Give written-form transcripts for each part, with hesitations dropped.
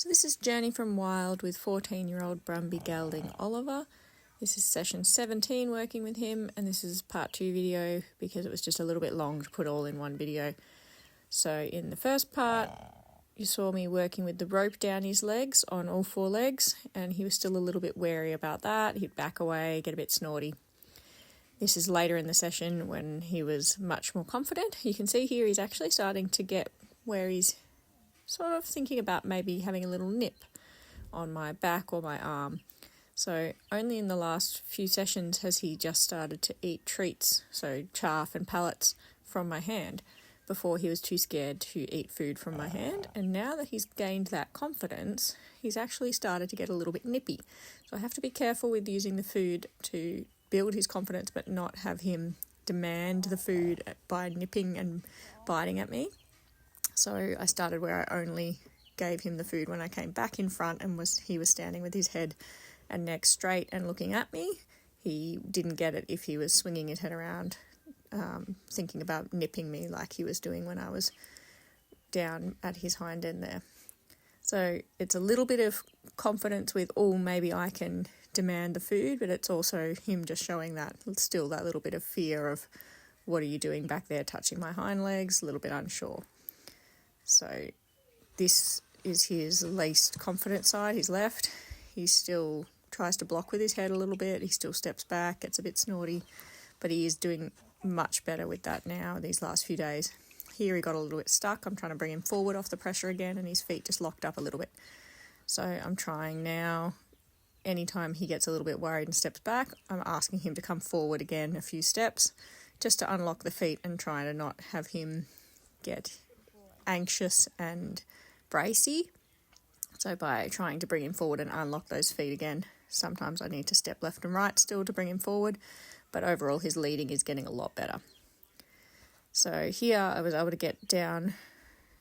So this is Journey from Wild with 14-year-old Brumby gelding Oliver. This is session 17 working with him, and this is part 2 video because it was just a little bit long to put all in one video. So in the first part, you saw me working with the rope down his legs on all 4 legs, and he was still a little bit wary about that. He'd back away, get a bit snorty. This is later in the session when he was much more confident. You can see here he's actually starting to get where he's sort of thinking about maybe having a little nip on my back or my arm. So only in the last few sessions has he just started to eat treats, so chaff and pellets from my hand. Before he was too scared to eat food from my hand, and now that he's gained that confidence, he's actually started to get a little bit nippy. So I have to be careful with using the food to build his confidence but not have him demand the food by nipping and biting at me. So I started where I only gave him the food when I came back in front and he was standing with his head and neck straight and looking at me. He didn't get it if he was swinging his head around, thinking about nipping me like he was doing when I was down at his hind end there. So it's a little bit of confidence with, maybe I can demand the food, but it's also him just showing that, still that little bit of fear of, what are you doing back there touching my hind legs, a little bit unsure. So this is his least confident side, his left. He still tries to block with his head a little bit. He still steps back, gets a bit snorty, but he is doing much better with that now these last few days. Here he got a little bit stuck. I'm trying to bring him forward off the pressure again, and his feet just locked up a little bit. So I'm trying now, anytime he gets a little bit worried and steps back, I'm asking him to come forward again a few steps just to unlock the feet and try to not have him get anxious and bracey. So by trying to bring him forward and unlock those feet again, sometimes I need to step left and right still to bring him forward, but overall his leading is getting a lot better. So here I was able to get down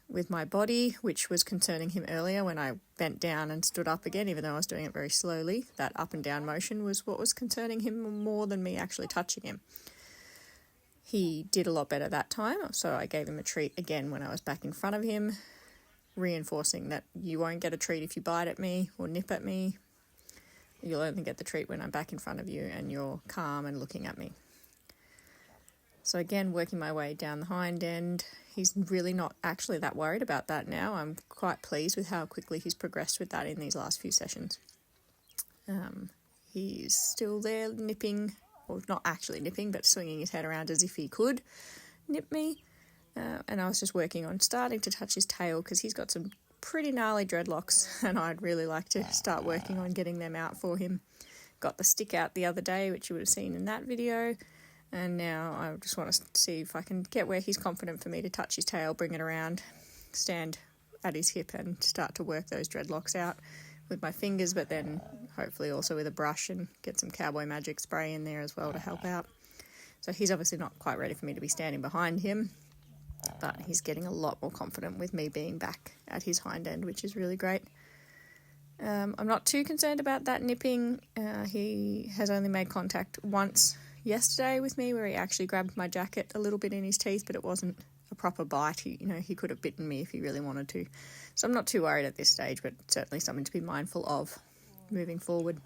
with my body, which was concerning him earlier when I bent down and stood up again, even though I was doing it very slowly. That up and down motion was what was concerning him more than me actually touching him. He did a lot better that time, so I gave him a treat again when I was back in front of him, reinforcing that you won't get a treat if you bite at me or nip at me. You'll only get the treat when I'm back in front of you and you're calm and looking at me. So again, working my way down the hind end. He's really not actually that worried about that now. I'm quite pleased with how quickly he's progressed with that in these last few sessions. He's still there nipping, or not actually nipping, but swinging his head around as if he could nip me. And I was just working on starting to touch his tail because he's got some pretty gnarly dreadlocks and I'd really like to start working on getting them out for him. Got the stick out the other day, which you would have seen in that video. And now I just want to see if I can get where he's confident for me to touch his tail, bring it around, stand at his hip and start to work those dreadlocks out with my fingers, but then hopefully also with a brush and get some Cowboy Magic spray in there as well to help out. So he's obviously not quite ready for me to be standing behind him, but he's getting a lot more confident with me being back at his hind end, which is really great. I'm not too concerned about that nipping. He has only made contact once yesterday with me where he actually grabbed my jacket a little bit in his teeth, but it wasn't a proper bite. He could have bitten me if he really wanted to. So I'm not too worried at this stage, but certainly something to be mindful of moving forward.